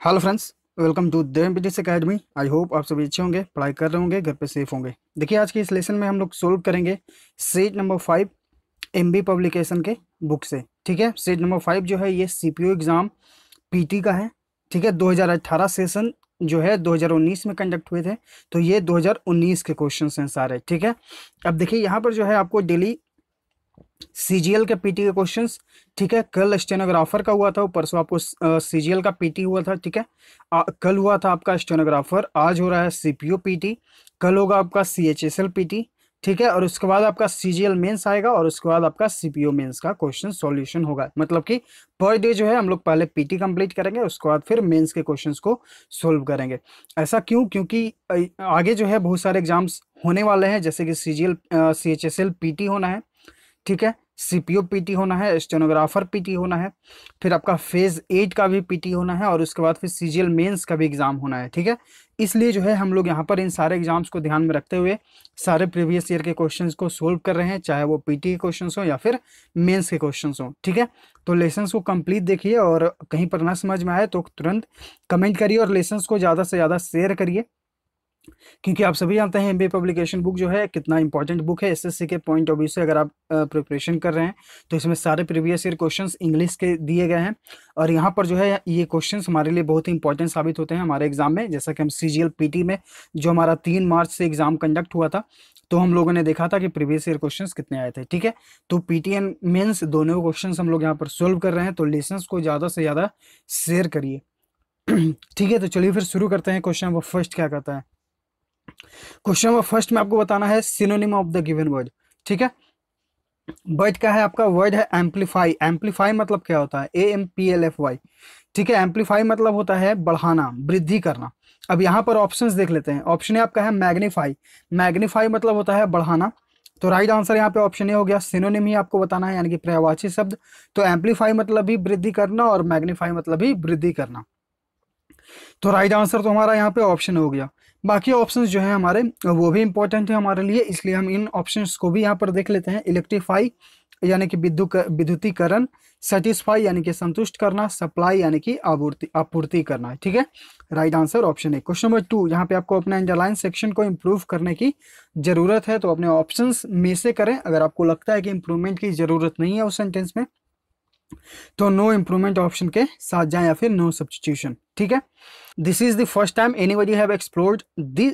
Hello friends, welcome to the MPTC academy. I hope आप सभी अच्छे होंगे, पढ़ाई कर रहे होंगे, घर पे सेफ होंगे। देखिए, आज के इस लेसन में हम लोग सोल्व करेंगे सेट नंबर 5 एमबी पब्लिकेशन के बुक से। ठीक है, सेट नंबर 5 जो है ये सीपीओ एग्जाम पीटी का है। ठीक है, 2018 सेशन जो है 2019 में कंडक्ट हुए थे, तो ये 2019 के क्वेश्चन हैं सारे। ठीक है, अब देखिए यहाँ पर जो है आपको डेली सीजीएल के पीटी के क्वेश्चंस। ठीक है, कल स्टेनोग्राफर का हुआ था, परसों आपको सीजीएल का पीटी हुआ था। ठीक है, कल हुआ था आपका स्टेनोग्राफर, आज हो रहा है सीपीओ पीटी, कल होगा आपका सीएचएसएल पीटी। ठीक है, और उसके बाद आपका सीजीएल मेंस आएगा और उसके बाद आपका सीपीओ मेंस का क्वेश्चन सॉल्यूशन होगा। मतलब कि पर डे जो है हम लोग पहले पीटी कंप्लीट करेंगे, उसके बाद फिर मेंस के क्वेश्चंस को सोल्व करेंगे। ऐसा क्यों? क्योंकि आगे जो है बहुत सारे एग्जाम्स होने वाले हैं, जैसे कि सीजीएल सीएचएसएल पीटी होना है। ठीक है, सीपीओ पीटी होना है, स्टेनोग्राफर पीटी होना है, फिर आपका फेज 8 का भी पीटी होना है और उसके बाद फिर सीजीएल मेंस का भी एग्जाम होना है। ठीक है, इसलिए जो है हम लोग यहाँ पर इन सारे एग्जाम्स को ध्यान में रखते हुए सारे प्रीवियस ईयर के क्वेश्चंस को सोल्व कर रहे हैं, चाहे वो पीटी के क्वेश्चंस हो या फिर मेंस के क्वेश्चंस हो। ठीक है, तो लेसन्स को कंप्लीट देखिए और कहीं पर ना समझ में आए तो तुरंत कमेंट करिए और लेसन्स को ज़्यादा से ज़्यादा शेयर करिए, क्योंकि आप सभी जानते हैं एमबीए पब्लिकेशन बुक जो है कितना इंपॉर्टेंट बुक है एसएससी के पॉइंट ऑफ व्यू से। अगर आप प्रिपरेशन कर रहे हैं तो इसमें सारे प्रीवियस ईयर क्वेश्चंस इंग्लिश के दिए गए हैं और यहाँ पर जो है ये क्वेश्चंस हमारे लिए बहुत ही इंपॉर्टेंट साबित होते हैं हमारे एग्जाम में। जैसा कि हम सीजीएल पीटी में जो हमारा 3 मार्च से एग्जाम कंडक्ट हुआ था, तो हम लोगों ने देखा था कि प्रीवियस ईयर क्वेश्चंस कितने आए थे। ठीक है, तो पीटी एंड मेंस दोनों क्वेश्चंस हम लोग यहाँ पर सोल्व कर रहे हैं, तो लेसन्स को ज़्यादा से ज़्यादा शेयर करिए। ठीक है, तो चलिए फिर शुरू करते हैं। क्वेश्चन नंबर फर्स्ट क्या कहता है? क्वेश्चन नंबर फर्स्ट में आपको बताना है synonym of the given word. ठीक है, वर्ड क्या है आपका? वर्ड है एम्पलीफाई। एम्पलीफाई मतलब क्या होता है? AMPLFY। ठीक है, एम्पलीफाई मतलब होता है बढ़ाना, वृद्धि करना। अब यहाँ पर ऑप्शंस देख लेते हैं। ऑप्शन ए आपका है मैग्नीफाई। मैग्नीफाई मतलब होता है बढ़ाना, तो राइट आंसर यहाँ पे ऑप्शन ए हो गया। सिनोनिम ही आपको बताना है, यानी कि पर्यायवाची शब्द। तो एम्पलीफाई मतलब भी वृद्धि करना और मैग्नीफाई मतलब भी वृद्धि करना। तो राइट आंसर तो हमारा यहाँ पे ऑप्शन हो गया। बाकी ऑप्शंस जो है हमारे वो भी इंपॉर्टेंट है हमारे लिए, इसलिए हम इन ऑप्शंस को भी यहाँ पर देख लेते हैं। इलेक्ट्रीफाई यानी कि विद्युतीकरण, सेटिस्फाई यानी कि संतुष्ट करना, सप्लाई यानी कि आपूर्ति करना है। ठीक है, राइट आंसर ऑप्शन है। क्वेश्चन नंबर 2, यहाँ पे आपको अपना अंडरलाइन सेक्शन को इम्प्रूव करने की जरूरत है, तो अपने ऑप्शंस में से करें। अगर आपको लगता है कि इंप्रूवमेंट की जरूरत नहीं है उस सेंटेंस में, तो नो इंप्रूवमेंट ऑप्शन के साथ जाएं या फिर नो सब्स्टिट्यूशन। ठीक है, this is the first time anybody have explored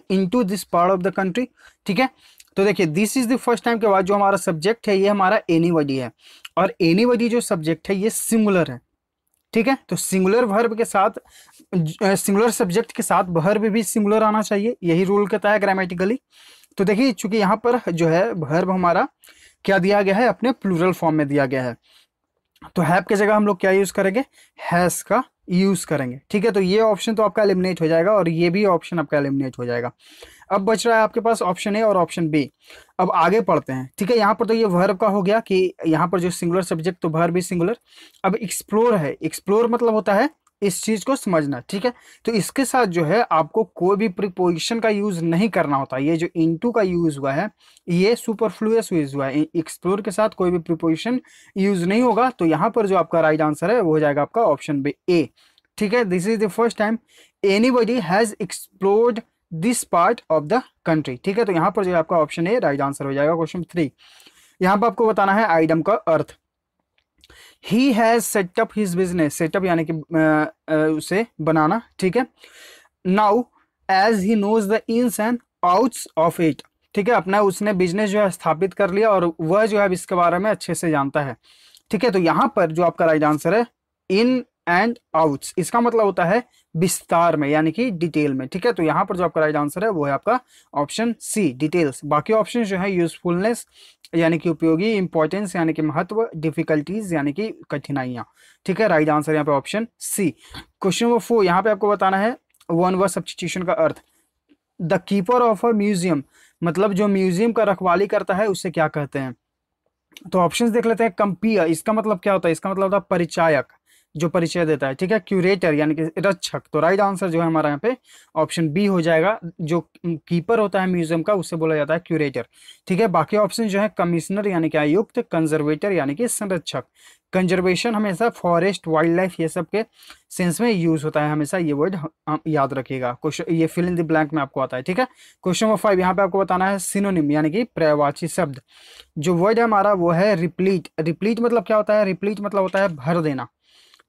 into this part of the country. ठीक है, तो देखिए this is the first time के बाद जो हमारा सब्जेक्ट है ये हमारा एनीबडी है, और एनीबडी जो सब्जेक्ट है ये सिंगुलर है। ठीक है, तो सिंगुलर वर्ब के साथ सिंगुलर सब्जेक्ट के साथ वर्ब भी सिंगुलर आना चाहिए, यही रूल कहता है ग्रामेटिकली। तो देखिए चूंकि यहाँ पर जो है वर्ब हमारा क्या दिया गया है, अपने प्लूरल फॉर्म में दिया गया है, तो हैव की जगह हम लोग क्या यूज करेंगे? हैज का यूज करेंगे। ठीक है, तो ये ऑप्शन तो आपका एलिमिनेट हो जाएगा और ये भी ऑप्शन आपका एलिमिनेट हो जाएगा। अब बच रहा है आपके पास ऑप्शन ए और ऑप्शन बी। अब आगे पढ़ते हैं। ठीक है, यहाँ पर तो ये वर्ब का हो गया कि यहाँ पर जो सिंगुलर सब्जेक्ट, तो वर्ब भी सिंगुलर। अब एक्सप्लोर है, एक्सप्लोर मतलब होता है इस चीज को समझना। ठीक है, तो इसके साथ जो है आपको कोई भी प्रीपोजिशन का यूज नहीं करना होता। ये जो इनटू का यूज हुआ है ये सुपरफ्लुअस यूज हुआ है, एक्सप्लोर के साथ कोई भी प्रीपोजिशन यूज नहीं होगा। तो यहाँ पर जो आपका राइट आंसर है वो हो जाएगा आपका ऑप्शन बी ए। ठीक है, this is the first time anybody has explored this part of the country. ठीक है, तो यहाँ पर जो आपका ऑप्शन ए राइट आंसर हो जाएगा। क्वेश्चन 3, यहाँ पर आपको बताना है आइटम का अर्थ। He has setup his business. Setup यानी कि उसे बनाना। ठीक है, now as he knows the ins and outs of it. ठीक है, अपना उसने बिजनेस जो है स्थापित कर लिया और वह जो है इसके बारे में अच्छे से जानता है। ठीक है, तो यहाँ पर जो आपका राइट आंसर है इन एंड आउट्स, इसका मतलब होता है विस्तार में यानी कि डिटेल में। ठीक है, तो यहाँ पर जो आपका राइट आंसर है वो है आपका ऑप्शन सी, डिटेल्स। बाकी ऑप्शन जो है यूजफुलनेस यानी कि उपयोगी, इंपॉर्टेंस यानी कि महत्व, डिफिकल्टीज यानी कि कठिनाइयां। ठीक है, राइट आंसर यहाँ पे ऑप्शन सी। क्वेश्चन नंबर 4, यहाँ पे आपको बताना है वन वर्ड सब्स्टिट्यूशन का अर्थ। The keeper of a museum, मतलब जो म्यूजियम का रखवाली करता है उसे क्या कहते हैं? तो ऑप्शंस देख लेते हैं। कंपियर, इसका मतलब क्या होता है? इसका मतलब होता है परिचायक। जो परिचय देता है, ठीक है, क्यूरेटर यानी कि रक्षक। तो राइट आंसर जो है हमारा यहाँ पे ऑप्शन बी हो जाएगा। जो कीपर होता है म्यूजियम का उसे बोला जाता है क्यूरेटर, ठीक है। बाकी ऑप्शन जो है कमिश्नर यानी कि आयुक्त, कंजर्वेटर यानी कि संरक्षक। कंजर्वेशन हमेशा फॉरेस्ट, वाइल्ड लाइफ ये सब के सेंस में यूज होता है, हमेशा ये वर्ड याद रखिएगा। क्वेश्चन ये फिल इन द ब्लैंक में आपको आता है, ठीक है। क्वेश्चन नंबर 5 यहाँ पे आपको बताना है सिनोनिम यानी कि पर्यायवाची शब्द। जो वर्ड है हमारा वो है रिप्लीट। रिप्लीट मतलब क्या होता है? रिप्लीट मतलब होता है भर देना,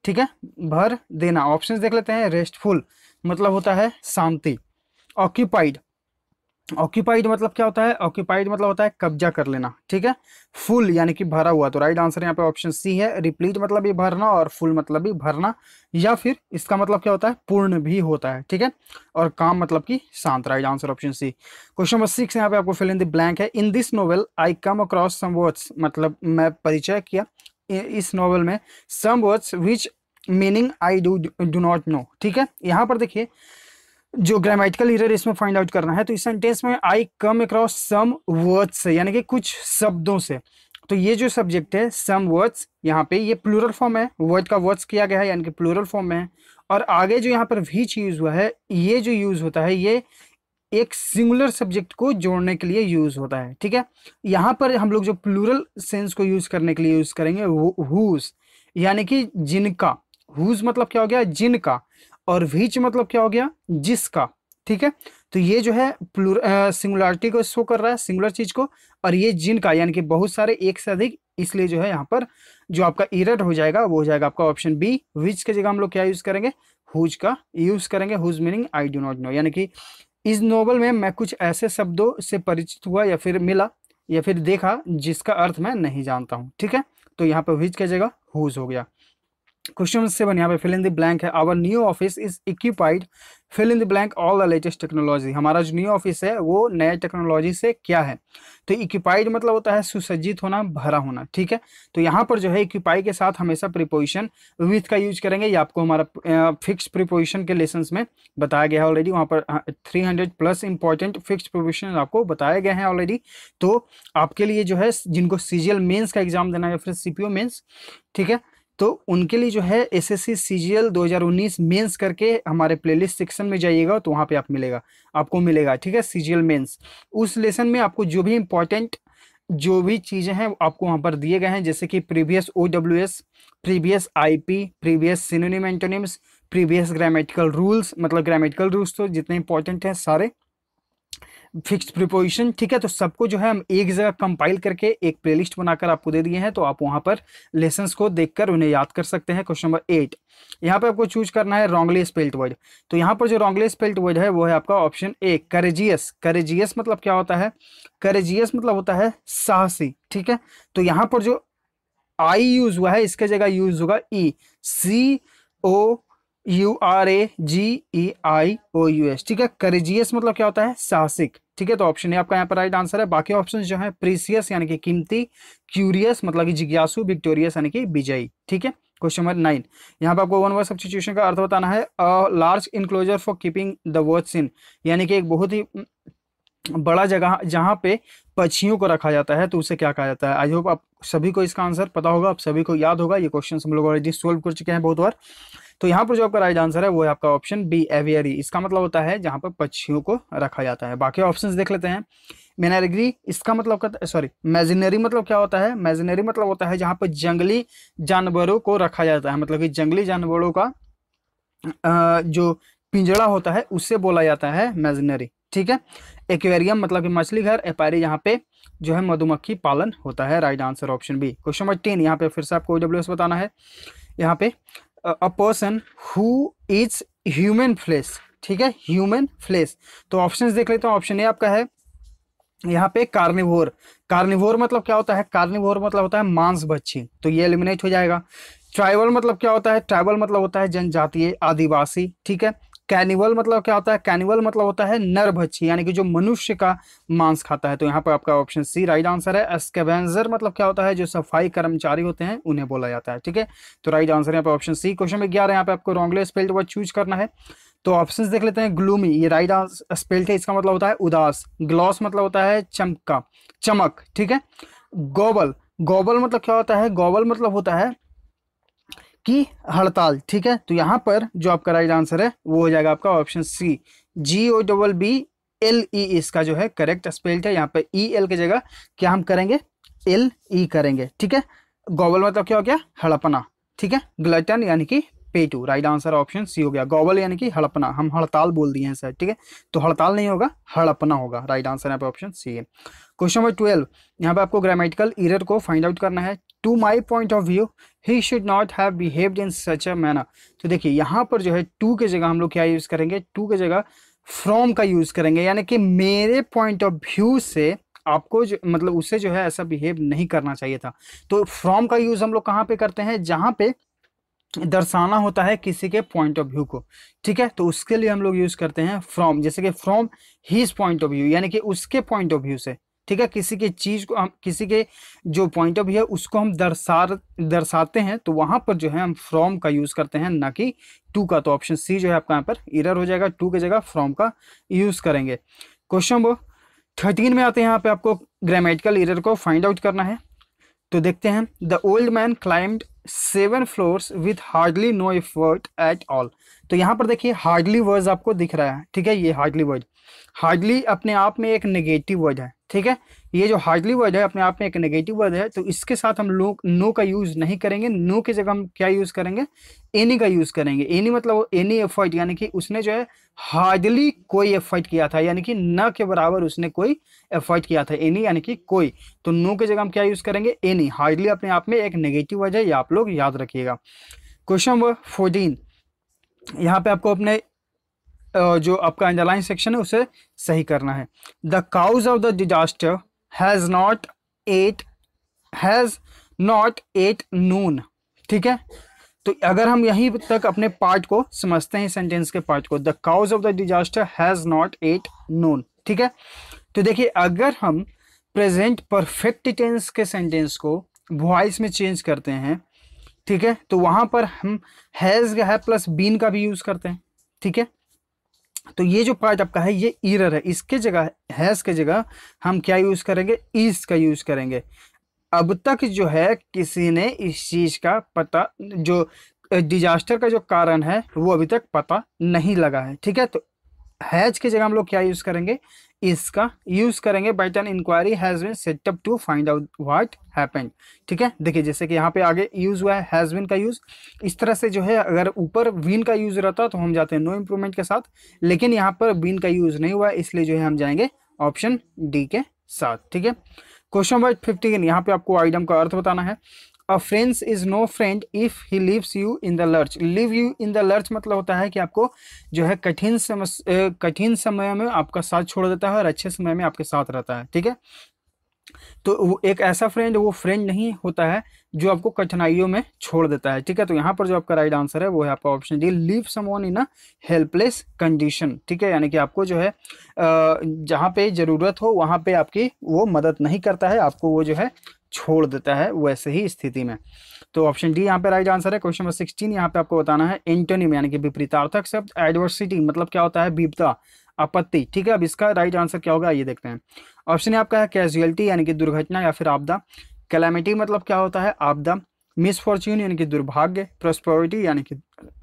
ठीक है, भर देना। ऑप्शंस देख लेते हैं। रेस्टफुल मतलब होता है शांति। ऑक्यूपाइड, ऑक्यूपाइड मतलब क्या होता है? ऑक्यूपाइड मतलब होता है कब्जा कर लेना, ठीक है। फुल यानी कि भरा हुआ। तो राइट आंसर यहाँ पे ऑप्शन सी है। रिप्लीट मतलब भी भरना और फुल मतलब भी भरना, या फिर इसका मतलब क्या होता है? पूर्ण भी होता है, ठीक है। और काम मतलब कि शांत। Right answer option C. Question number 6 यहाँ पे आपको फिल इन द ब्लैंक है। In this novel I come across some words, मतलब मैं परिचय किया इस नॉवल में some words which meaning I do not know, ठीक है। यहाँ पर देखिए जो ग्रामेटिकल एरर इसमें फाइंड आउट करना है, तो इस सेंटेंस में आई कम अक्रॉस सम वर्ड्स से यानी कि कुछ शब्दों से। तो ये जो सब्जेक्ट है सम वर्ड्स, यहाँ पे ये प्लूरल फॉर्म है, वर्ड का वर्ड्स किया गया है यानी कि प्लूरल फॉर्म में है। और आगे जो यहाँ पर विच यूज हुआ है, ये जो यूज होता है ये एक सिंगुलर सब्जेक्ट को जोड़ने के लिए यूज होता है, ठीक है। यहाँ पर हम लोग जो प्लूरल सेंस को यूज करने के लिए यूज करेंगे वो हुज यानी कि जिनका। हुज मतलब क्या हो गया? जिनका। और विच मतलब क्या हो गया? जिसका, ठीक है। तो ये जो है सिंगुलरिटी को शो कर रहा है, सिंगुलर चीज को। और ये जिनका यानी कि बहुत सारे, एक से अधिक, इसलिए जो है यहाँ पर जो आपका एरर हो जाएगा वो हो जाएगा आपका ऑप्शन बी। विच की जगह हम लोग क्या यूज करेंगे? हुज का यूज करेंगे। Whose meaning I do not know, यानी कि इस नोवेल में मैं कुछ ऐसे शब्दों से परिचित हुआ या फिर मिला या फिर देखा जिसका अर्थ मैं नहीं जानता हूँ, ठीक है। तो यहाँ पर विच की जगह हुज हो गया। क्वेश्चन 7 यहाँ पे फिल इन द ब्लैंक है। Our new office is equipped fill in the blank all the latest technology. हमारा जो न्यू ऑफिस है वो नए टेक्नोलॉजी से क्या है? तो इक्विपाइड मतलब होता है सुसज्जित होना, भरा होना, ठीक है। तो यहाँ पर जो है इक्विपाई के साथ हमेशा प्रीपोजिशन विथ का यूज करेंगे। ये आपको हमारा फिक्स प्रीपोजिशन के लेसन्स में बताया गया है ऑलरेडी। वहाँ पर 300 प्लस इंपॉर्टेंट फिक्स प्रीपोजिशन आपको बताए गए हैं ऑलरेडी। तो आपके लिए जो है जिनको सीजीएल मेंस का एग्जाम देना है या फिर सीपीओ मेंस, ठीक है, तो उनके लिए जो है एसएससी सीजीएल 2019 मेंस करके हमारे प्लेलिस्ट सेक्शन में जाइएगा तो वहाँ पे आपको मिलेगा, ठीक है, सीजीएल मेंस। उस लेसन में आपको जो भी इंपॉर्टेंट जो भी चीज़ें हैं आपको वहाँ पर दिए गए हैं, जैसे कि previous OWS, previous IP, previous synonym antonyms, previous grammatical rules, मतलब ग्रामेटिकल रूल्स तो जितने इंपॉर्टेंट हैं सारे, फिक्स्ड प्रीपोजिशन, ठीक है। तो सबको जो है हम एक जगह कंपाइल करके एक प्लेलिस्ट बनाकर आपको दे दिए हैं, तो आप वहां पर लेसन्स को देखकर उन्हें याद कर सकते हैं। क्वेश्चन नंबर 8 यहाँ पे आपको चूज करना है रॉन्गली स्पेल्ड वर्ड। तो यहाँ पर जो रॉन्गली स्पेल्ड वर्ड है वो है आपका ऑप्शन ए करेजियस। करेजियस मतलब क्या होता है? करेजियस मतलब होता है साहसी, ठीक है। तो यहाँ पर जो आई यूज हुआ है इसके जगह यूज होगा ई, COURAGEIOUS, ठीक है। करेजियस मतलब क्या होता है? साहसिक, ठीक है। तो ऑप्शन ए आपका यहाँ पर राइट आंसर है। बाकी ऑप्शन जो है प्रीसियस यानी कि कीमती, क्यूरियस मतलब कि जिज्ञासु, विक्टोरियस यानी कि विजयी, ठीक है। क्वेश्चन नंबर 9 यहाँ पे आपको वन वर्ड सब्स्टिट्यूशन का अर्थ बताना है। A large enclosure for keeping the birds in, यानी कि एक बहुत ही बड़ा जगह जहाँ पे पक्षियों को रखा जाता है तो उसे क्या कहा जाता है? आई होप आप सभी को इसका आंसर पता होगा, आप सभी को याद होगा। ये क्वेश्चन हम लोग ऑलरेडी सोल्व कर चुके हैं बहुत बार। तो यहाँ पर जो आपका राइट आंसर है वो है आपका ऑप्शन बी एवियरी। इसका मतलब होता है जहाँ पर पक्षियों को रखा जाता है। बाकी ऑप्शंस देख लेते हैं। मेनारिगरी इसका मतलब सॉरी मैजिनरी मतलब क्या होता है? मैजिनरी मतलब होता है जहाँ पर जंगली जानवरों को रखा जाता है, मतलब कि जंगली जानवरों का जो पिंजड़ा होता है उससे बोला जाता है मैजिनरी, ठीक है। एक्वेरियम मतलब कि मछली घर। एपायरी यहाँ पे जो है मधुमक्खी पालन होता है। Right answer option B. Question number 10 यहाँ पे फिर से आपको OWS बताना है। यहाँ पे a person who is human flesh, ठीक है, ह्यूमन फ्लेश। तो ऑप्शंस देख लेते हैं। ऑप्शन ए आपका है यहाँ पे कार्निवोर। कार्निवोर मतलब क्या होता है? कार्निवोर मतलब होता है मांस भक्षी, तो ये एलिमिनेट हो जाएगा। ट्राइबल मतलब क्या होता है? ट्राइबल मतलब होता है जनजातीय, आदिवासी, ठीक है। कैनिवल मतलब क्या होता है? कैनिवल मतलब होता है नरभक्षी, यानी कि जो मनुष्य का मांस खाता है। तो यहाँ पर आपका ऑप्शन सी राइट आंसर है। स्कैवेंजर मतलब क्या होता है? जो सफाई कर्मचारी होते हैं उन्हें बोला जाता है, ठीक है। तो राइट आंसर यहाँ पे ऑप्शन सी। क्वेश्चन में 11 यहाँ पे आपको रॉन्गली स्पेल्ड वर्ड चूज करना है। तो ऑप्शंस देख लेते हैं। ग्लूमी ये राइट स्पेल्ड है, इसका मतलब होता है उदास। ग्लॉस मतलब होता है चमका, चमक, ठीक है। गोबल, गोबल मतलब क्या होता है? गोबल मतलब होता है की हड़ताल, ठीक है। तो यहाँ पर जो आपका राइट आंसर है वो हो जाएगा आपका ऑप्शन सी, GOLLE, इसका जो है करेक्ट स्पेल्ड है। यहाँ पे EL की जगह क्या हम करेंगे, LE करेंगे, ठीक है। गॉबल मतलब क्या हो गया, हड़पना, ठीक है। ग्लटन यानी कि पेटू, राइट आंसर ऑप्शन सी हो गया। गॉबल यानी कि हड़पना, हम हड़ताल बोल दिए हैं सर, ठीक है। तो हड़ताल नहीं होगा, हड़पना होगा, राइट आंसर यहाँ पे ऑप्शन सी है। क्वेश्चन नंबर 12, यहाँ पे आपको ग्रामेटिकल एरर को फाइंड आउट करना है। To my point of view he should not have behaved in such a manner. तो देखिए यहाँ पर जो है टू की जगह हम लोग क्या यूज करेंगे, टू की जगह फ्रॉम का यूज करेंगे, यानी कि मेरे पॉइंट ऑफ व्यू से आपको जो मतलब उससे जो है ऐसा बिहेव नहीं करना चाहिए था। तो फ्रॉम का यूज हम लोग कहाँ पे करते हैं, जहाँ पे दर्शाना होता है किसी के पॉइंट ऑफ व्यू को, ठीक है। तो उसके लिए हम लोग यूज करते हैं फ्रॉम, जैसे कि from his point of view, यानी कि उसके पॉइंट ऑफ व्यू से, ठीक है। किसी की चीज को हम, किसी के जो पॉइंट ऑफ व्यू है उसको हम दर्शाते हैं, तो वहां पर जो है हम फ्रॉम का यूज करते हैं, ना कि टू का। तो ऑप्शन सी जो है आपका यहाँ पर एरर हो जाएगा, टू की जगह फ्रॉम का यूज करेंगे। क्वेश्चन नंबर 13 में आते हैं, यहाँ पे आपको ग्रामेटिकल एरर को फाइंड आउट करना है। तो देखते हैं, the old man climbed 7 floors with hardly no effort at all. तो यहाँ पर देखिए हार्डली वर्ड आपको दिख रहा है, ठीक है। ये हार्डली वर्ड, हार्डली अपने आप में एक नेगेटिव वर्ड है, ठीक है। ये जो हार्डली वर्ड है अपने आप में एक नेगेटिव वर्ड है, तो इसके साथ हम लोग नो का यूज नहीं करेंगे। नो की जगह हम क्या यूज करेंगे, एनी का यूज करेंगे। एनी मतलब एनी एफर्ट, यानी कि उसने जो है हार्डली कोई एफर्ट किया था, यानी कि न के बराबर उसने कोई एफर्ट किया था, एनी यानी कि कोई। तो नो की जगह हम क्या यूज करेंगे, एनी। हार्डली अपने आप में एक नेगेटिव वर्ड है, ये आप लोग याद रखिएगा। क्वेश्चन नंबर 14, यहाँ पे आपको अपने जो आपका अंडरलाइन सेक्शन है उसे सही करना है। The cause of the disaster has not at noon, ठीक है। तो अगर हम यहीं तक अपने पार्ट को समझते हैं, सेंटेंस के पार्ट को, the cause of the disaster has not at noon, ठीक है। तो देखिए अगर हम प्रेजेंट परफेक्ट टेंस के सेंटेंस को वॉइस में चेंज करते हैं, ठीक है, तो वहां पर हम हैज है प्लस बीन का भी यूज करते हैं, ठीक है। तो ये जो पार्ट आपका है ये एरर है, इसके जगह हैज के जगह हम क्या यूज करेंगे, इज का यूज करेंगे। अब तक जो है किसी ने इस चीज का पता, जो डिजास्टर का जो कारण है वो अभी तक पता नहीं लगा है, ठीक है। तो हैज की जगह हम लोग क्या यूज करेंगे, इसका यूज करेंगे। But an inquiry has been set up to find out what happened, ठीक है। देखिए जैसे कि यहाँ पे आगे यूज हुआ है हैज बीन का यूज, इस तरह से जो है अगर ऊपर बीन का यूज रहता तो हम जाते हैं नो इंप्रूवमेंट के साथ, लेकिन यहाँ पर बीन का यूज नहीं हुआ है, इसलिए जो है हम जाएंगे ऑप्शन डी के साथ, ठीक है। क्वेश्चन नंबर 15, यहाँ पे आपको आइटम का अर्थ बताना है। A friends is no friend if he leaves you in the lurch. Leave you in the lurch मतलब होता है कि आपको जो है कठिन समय में आपका साथ छोड़ देता है और अच्छे समय में आपके साथ रहता है, ठीक है। तो वो एक ऐसा फ्रेंड, वो फ्रेंड नहीं होता है जो आपको कठिनाइयों में छोड़ देता है, ठीक है। तो यहाँ पर जो आपका राइट आंसर है वो है आपका option D, leave someone in a helpless condition, ठीक है। यानी कि आपको जो है जहाँ पे जरूरत हो वहाँ पे आपकी वो मदद नहीं करता है, आपको वो जो है छोड़ देता है वैसे ही स्थिति में। तो ऑप्शन डी यहाँ पे राइट आंसर है। क्वेश्चन नंबर 16, यहाँ पे आपको बताना है एंटोनिम यानी कि विपरीतार्थक शब्द एडवर्सिटी मतलब क्या होता है, विपदा, आपत्ति, ठीक है। अब इसका राइट आंसर क्या होगा ये देखते हैं। ऑप्शन ए आपका है कैजुअलिटी यानी कि दुर्घटना या फिर आपदा। कैलामिटी मतलब क्या होता है, आपदा। मिसफॉर्च्यून यानी कि दुर्भाग्य। प्रॉस्पेरिटी यानी कि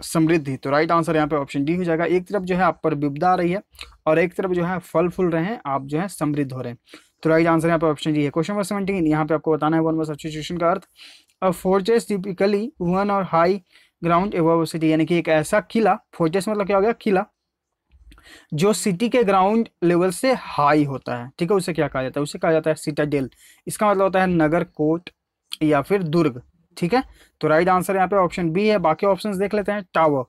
समृद्धि। तो राइट आंसर यहाँ पे ऑप्शन डी हो जाएगा। एक तरफ जो है आप पर विपदा आ रही है और एक तरफ जो है फल फूल रहे हैं, आप जो है समृद्ध हो रहे हैं। तो राइट आंसर यहाँ पे ऑप्शन डी है। क्वेश्चन नंबर 17, यहाँ पे आपको बताना है वन वर्ड सब्स्टिट्यूशन का अर्थ। अ फोर्ट्रेस टिपिकली वन और हाई ग्राउंड एबव सिटी, यानी कि एक ऐसा किला, फोर्ट्रेस मतलब क्या हो गया, किला, जो सिटी के ग्राउंड लेवल से हाई होता है, ठीक है। उसे क्या कहा जाता है, उसे कहा जाता है सिटाडेल। इसका मतलब होता है नगर, कोट या फिर दुर्ग, ठीक है। तो राइट आंसर यहाँ पे ऑप्शन बी है। बाकी ऑप्शंस देख लेते हैं। टावर,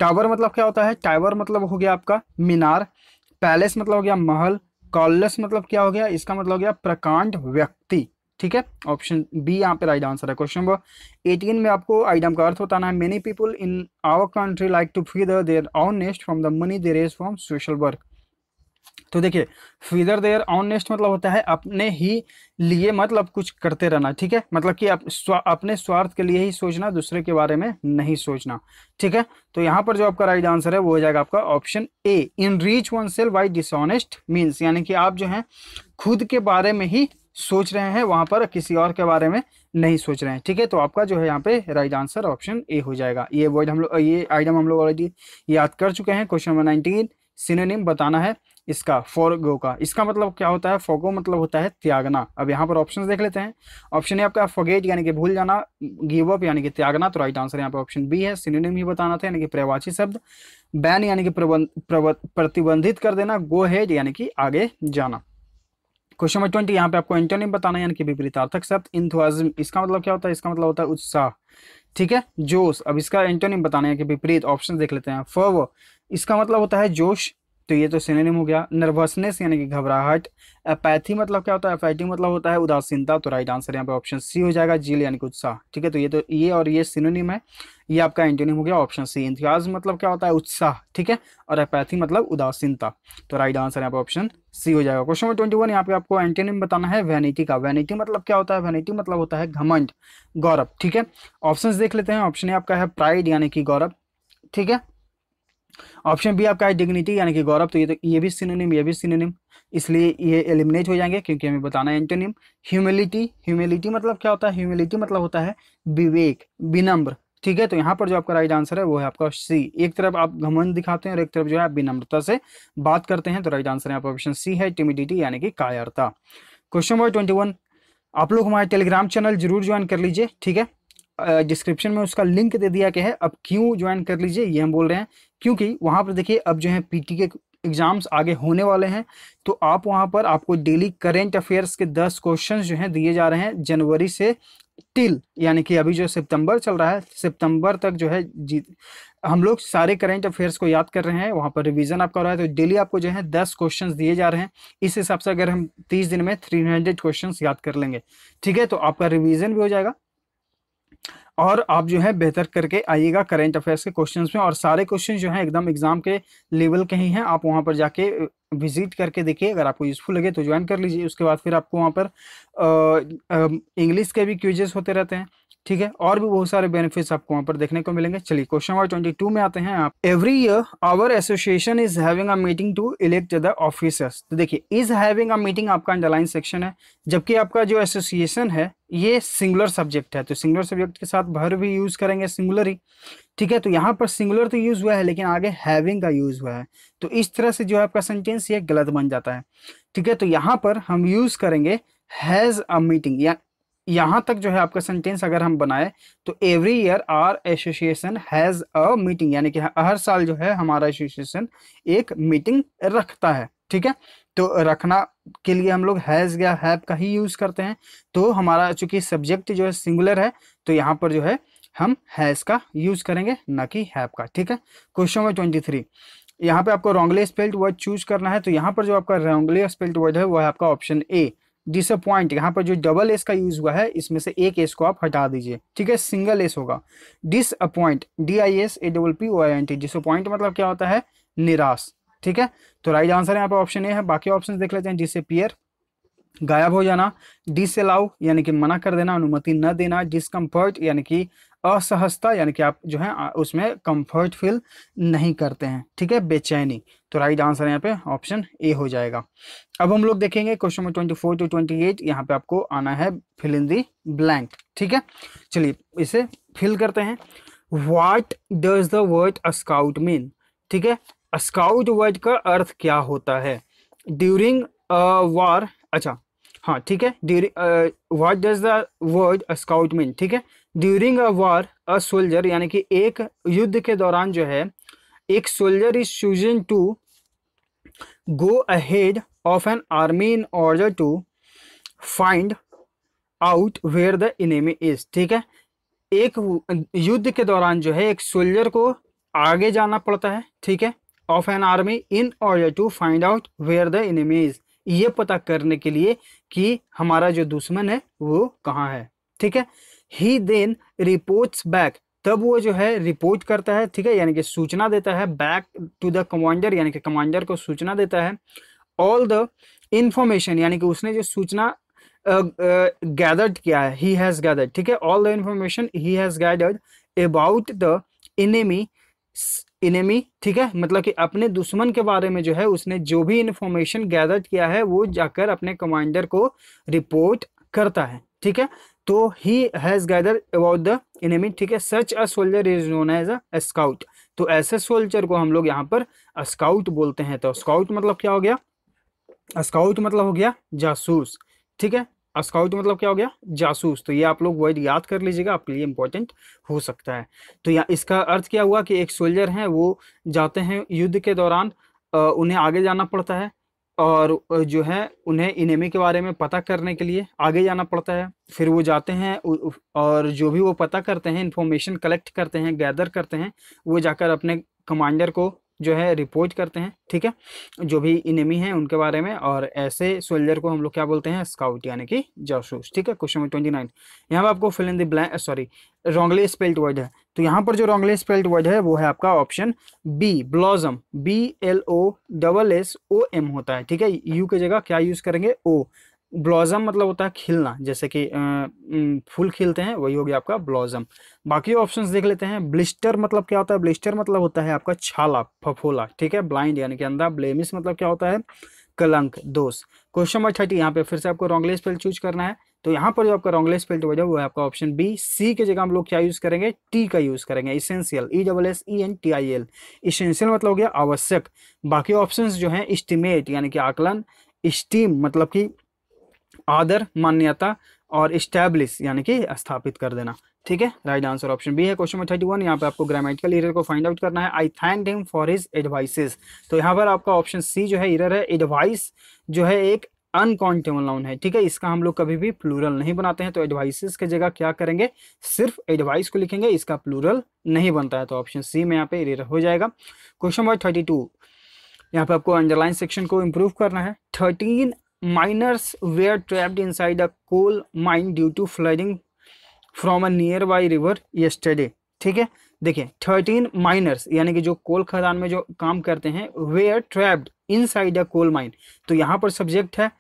टावर मतलब क्या होता है, टावर मतलब हो गया आपका मीनार। पैलेस मतलब हो गया महल। कॉलस मतलब क्या हो गया, इसका मतलब हो गया प्रकांड व्यक्ति, ठीक है। ऑप्शन बी यहाँ पे राइट आंसर है। क्वेश्चन नंबर 18 में आपको आइटम का अर्थ बताना है। Many people in our country like to feather their own nest from the money they raise from social work. तो देखिए फीदर देयर ओन नेस्ट मतलब होता है अपने ही लिए, मतलब कुछ करते रहना, ठीक है। मतलब कि अपने स्वार्थ के लिए ही सोचना, दूसरे के बारे में नहीं सोचना, ठीक है। तो यहाँ पर जो आपका राइट आंसर है वो हो जाएगा आपका option A, in reach one self by dishonest means, यानी कि आप जो है खुद के बारे में ही सोच रहे हैं, वहां पर किसी और के बारे में नहीं सोच रहे हैं। ठीक है, तो आपका जो है यहाँ पे राइट आंसर ऑप्शन ए हो जाएगा। ये वर्ड हम लोग, ये आइटम हम लोग ऑलरेडी याद कर चुके हैं। क्वेश्चन नंबर 19, सिनोनिम बताना है इसका फॉरगो का। इसका मतलब क्या होता है? फॉरगो मतलब होता है त्यागना। अब यहाँ पर ऑप्शन देख लेते हैं। ऑप्शन है आपका फॉरगेट यानी कि भूल जाना, गिव अप यानी कि त्यागना, तो राइट आंसर यहाँ पे ऑप्शन बी है। सिनोनिम ही बताना था यानी कि पर्यायवाची शब्द, बैन यानी कि प्रतिबंधित कर देना, गो हेड यानी कि आगे जाना। क्वेश्चन नंबर 20, यहाँ पे आपको एंटोनिम बताना है यानी कि विपरीतार्थक शब्द। इंथुसियाज्म, इसका मतलब क्या होता है? इसका मतलब होता है उत्साह। ठीक है, जोश। अब इसका एंटोनिम बताना है कि विपरीत, ऑप्शन देख लेते हैं। फर्व, इसका मतलब होता है जोश, तो ये तो सिनोनिम हो गया। नर्वसनेस यानी कि घबराहट। अपैथी मतलब क्या होता है? अपैथी मतलब होता है उदासीनता, तो राइट आंसर यहाँ पे ऑप्शन सी हो जाएगा। जील यानी कि उत्साह। ठीक है, तो ये और ये सिनोनिम है, ये आपका एंटोनिम हो गया ऑप्शन सी। इंथुसियाज्म मतलब क्या होता है? उत्साह। ठीक है, और अपैथी मतलब उदासीनता, तो राइट आंसर यहाँ पे ऑप्शन सी हो जाएगा। क्वेश्चन नंबर 21, यहाँ पे आपको एंटोनिम बताना है वैनिटी का। वैनिटी मतलब क्या होता है? वैनिटी मतलब होता है घमंड, गौरव। ठीक है, ऑप्शंस देख लेते हैं। ऑप्शन ए आपका है प्राइड यानी कि गौरव। ठीक है, ऑप्शन बी आपका है डिग्निटी यानी कि गौरव, तो ये भी सिनोनिम, ये भी सिनोनिम, इसलिए ये एलिमिनेट हो जाएंगे क्योंकि हमें बताना है एंटोनिम। ह्यूमिलिटी, ह्यूमिलिटी मतलब क्या होता है? ह्यूमिलिटी मतलब होता है विवेक, विनम्र। ठीक है, तो यहाँ पर जो आपका राइट आंसर है वो है आपका सी। एक तरफ आप घमंड दिखाते हैं और एक तरफ जो है आप विनम्रता से बात करते हैं, तो राइट आंसर यहाँ पर ऑप्शन सी है, टिमिडिटी यानी कि कायरता। क्वेश्चन नंबर 21, आप लोग हमारे टेलीग्राम चैनल जरूर ज्वाइन कर लीजिए। ठीक है, डिस्क्रिप्शन में उसका लिंक दे दिया गया है। अब क्यों ज्वाइन कर लीजिए ये हम बोल रहे हैं, क्योंकि वहाँ पर देखिए अब जो है पीटी के एग्जाम्स आगे होने वाले हैं, तो आप वहाँ पर आपको डेली करेंट अफेयर्स के 10 क्वेश्चन जो हैं दिए जा रहे हैं जनवरी से टिल, यानी कि अभी जो सितंबर चल रहा है, सितंबर तक जो है हम लोग सारे करेंट अफेयर्स को याद कर रहे हैं। वहाँ पर रिवीजन आपका हो रहा है, तो डेली आपको जो है 10 क्वेश्चंस दिए जा रहे हैं। इस हिसाब से अगर हम 30 दिन में 300 क्वेश्चंस याद कर लेंगे, ठीक है, तो आपका रिवीजन भी हो जाएगा और आप जो है बेहतर करके आइएगा करेंट अफेयर्स के क्वेश्चंस में। और सारे क्वेश्चन जो हैं एकदम एग्जाम के लेवल के ही हैं। आप वहाँ पर जाके विजिट करके देखिए, अगर आपको यूजफुल लगे तो ज्वाइन कर लीजिए। उसके बाद फिर आपको वहाँ पर इंग्लिश के भी क्विजेस होते रहते हैं। ठीक है, और भी बहुत सारे बेनिफिट्स आपको वहाँ पर देखने को मिलेंगे। चलिए क्वेश्चन नंबर 22 में आते हैं। आप every year our association is having a meeting to elect the officers. तो देखिए इज हैविंग अ मीटिंग आपका अंडरलाइन सेक्शन है, जबकि आपका जो एसोसिएशन है ये सिंगुलर सब्जेक्ट है, तो सिंगुलर सब्जेक्ट के साथ भर भी यूज करेंगे सिंगुलर ही। ठीक है, तो यहाँ पर सिंगुलर तो यूज हुआ है लेकिन आगे हैविंग का यूज हुआ है, तो इस तरह से जो है आपका सेंटेंस ये गलत बन जाता है। ठीक है, तो यहाँ पर हम यूज करेंगे हैज अ मीटिंग। या यहाँ तक जो है आपका सेंटेंस अगर हम बनाए तो every year our association has a meeting, यानी कि हर साल जो है हमारा एसोसिएशन एक मीटिंग रखता है। ठीक है, तो रखना के लिए हम लोग हैज या हैव का ही यूज करते हैं। तो हमारा चूंकि सब्जेक्ट जो है सिंगुलर है, तो यहाँ पर जो है हम हैज का यूज करेंगे ना कि हैव का। ठीक है, क्वेश्चन नंबर 23, यहाँ पे आपको रॉन्गली स्पेल्ड वर्ड चूज करना है। तो यहाँ पर जो आपका रॉन्गली स्पेल्ड वर्ड है वो है आपका ऑप्शन ए, डिसअपॉइंट। यहाँ पर जो डबल एस का यूज हुआ है इसमें से एक एस को आप हटा दीजिए। ठीक है, सिंगल एस होगा, डिसअपॉइंट, DISAPPOINT। डिसअपॉइंट मतलब क्या होता है? निराश। ठीक है, तो राइट आंसर यहाँ पर ऑप्शन ए है। बाकी ऑप्शन देख लेते हैं। डिसअपीयर, गायब हो जाना। डिसअलाउ यानी कि मना कर देना, अनुमति न देना। डिस्कम्फर्ट यानी कि असहजता, यानी कि आप जो है उसमें कंफर्ट फील नहीं करते हैं। ठीक है, बेचैनी, तो राइट आंसर यहाँ पे ऑप्शन ए हो जाएगा। अब हम लोग देखेंगे क्वेश्चन नंबर 24 to 28। यहाँ पे आपको आना है फिल इन दी ब्लैंक। ठीक है, चलिए इसे फिल करते हैं। What does the word scout mean? ठीक है, स्काउट वर्ड का अर्थ क्या होता है? ड्यूरिंग वॉर, अच्छा हाँ ठीक है, what does the word scout mean? ठीक है, during a war a soldier, यानी कि एक युद्ध के दौरान जो है एक soldier is chosen to go ahead of an army in order to find out where the enemy is. ठीक है, एक युद्ध के दौरान जो है एक सोल्जर को आगे जाना पड़ता है। ठीक है, of an army in order to find out where the enemy is, ये पता करने के लिए कि हमारा जो दुश्मन है वो कहाँ है। ठीक है, ही देन रिपोर्ट्स बैक, तब वो जो है रिपोर्ट करता है। ठीक है, यानी कि सूचना देता है बैक टू द कमांडर, यानी कि कमांडर को सूचना देता है। ऑल द इंफॉर्मेशन, यानी कि उसने जो सूचना गैदर्ड किया है, ही हैज गैदर्ड। ठीक है, all the information he has gathered about the enemy, ठीक है, मतलब कि अपने दुश्मन के बारे में जो है उसने जो भी इंफॉर्मेशन गैदर किया है वो जाकर अपने कमांडर को रिपोर्ट करता है। ठीक है, तो he has gather about the enemy, ठीक है। Such a soldier is known as a scout, तो ऐसे सोल्जर को हम लोग यहाँ पर स्काउट बोलते हैं। तो स्काउट मतलब क्या हो गया, स्काउट मतलब हो गया जासूस, ठीक है। स्काउट मतलब क्या हो गया, जासूस। तो ये आप लोग वर्ड याद कर लीजिएगा, आपके लिए इंपॉर्टेंट हो सकता है। तो यहाँ इसका अर्थ क्या हुआ कि एक सोल्जर हैं, वो जाते हैं युद्ध के दौरान, उन्हें आगे जाना पड़ता है, और जो है उन्हें इनेमी के बारे में पता करने के लिए आगे जाना पड़ता है। फिर वो जाते हैं और जो भी वो पता करते हैं, इंफॉर्मेशन कलेक्ट करते हैं, गैदर करते हैं, वो जाकर अपने कमांडर को जो है रिपोर्ट करते हैं, ठीक है, जो भी इनेमी हैं उनके बारे में। और ऐसे सोल्जर को हम लोग क्या बोलते हैं, स्काउट यानी कि जासूस, ठीक है। क्वेश्चन नंबर 29, यहाँ पर आपको fill in the blank, sorry wrongly spelled word है। तो यहाँ पर जो रॉन्गली स्पेल्ड वर्ड है वो है आपका ऑप्शन बी, ब्लॉसम, BLOSSOM होता है, ठीक है। यू की जगह क्या यूज करेंगे, ओ। ब्लॉसम मतलब होता है खिलना, जैसे कि फूल खिलते हैं, वही हो गया आपका ब्लॉसम। बाकी ऑप्शंस देख लेते हैं। ब्लिस्टर मतलब क्या होता है, ब्लिस्टर मतलब होता है आपका छाला, फफोला, ठीक है। ब्लाइंड यानी कि अंधा। ब्लेमिश मतलब क्या होता है, कलंक, दोष। क्वेश्चन नंबर 30, यहाँ पे फिर से आपको रॉन्गली स्पेल चूज करना है। तो यहाँ पर जो आपका रॉन्गली स्पेल्ड वर्ड है वो है आपका ऑप्शन बी। सी की जगह हम लोग क्या यूज करेंगे, टी का यूज करेंगे, इसेंशियल, ESSENTIAL। इसेंशियल मतलब हो गया आवश्यक। बाकी ऑप्शंस जो है एस्टिमेट यानी कि आकलन, स्टीम मतलब कि आदर, मान्यता, और इस्टेब्लिश यानी कि स्थापित कर देना, ठीक है। राइट आंसर ऑप्शन बी है। क्वेश्चन नंबर 31, यहाँ पे आपको ग्रामेटिकल एरर को फाइंड आउट करना है। I thanked him for his advices. तो यहाँ पर आपका ऑप्शन सी जो है एरर है। एडवाइस जो है एक अनकाउंटेबल नाउन है, ठीक है, इसका हम लोग कभी भी प्लूरल नहीं बनाते हैं। तो एडवाइसेस की जगह क्या करेंगे, सिर्फ एडवाइस को लिखेंगे, इसका प्लूरल नहीं बनता है। तो ऑप्शन सी में यहाँ पे एरर हो जाएगा। क्वेश्चन नंबर 32, यहाँ पे आपको अंडरलाइन सेक्शन को इंप्रूव करना है। 13 miners were trapped inside a coal mine due to flooding from a nearby river yesterday, ठीक है। देखिए 13 माइनर्स यानी कि जो कोल खदान में जो काम करते हैं, were trapped inside a coal mine. तो यहाँ पर सब्जेक्ट है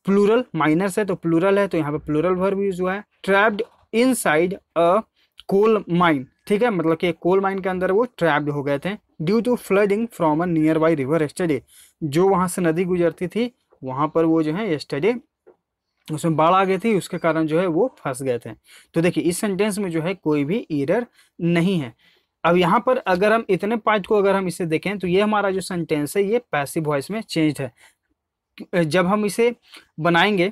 प्लूरल, माइनर्स है तो प्लूरल है, तो यहाँ पर प्लूरल वर्ब यूज हुआ है। Trapped inside a coal mine, ठीक है, मतलब कि कोल माइन के अंदर वो ट्रैप्ड हो गए थे। Due to flooding from a nearby river yesterday, जो वहां से नदी गुजरती थी वहां पर वो जो है यस्टरडे उसमें बाढ़ आ गई थी, उसके कारण जो है वो फंस गए थे। तो देखिए इस सेंटेंस में जो है कोई भी एरर नहीं है। अब यहाँ पर अगर हम इतने पार्ट को अगर हम इसे देखें तो ये हमारा जो सेंटेंस है ये पैसिव वॉइस में चेंज है। जब हम इसे बनाएंगे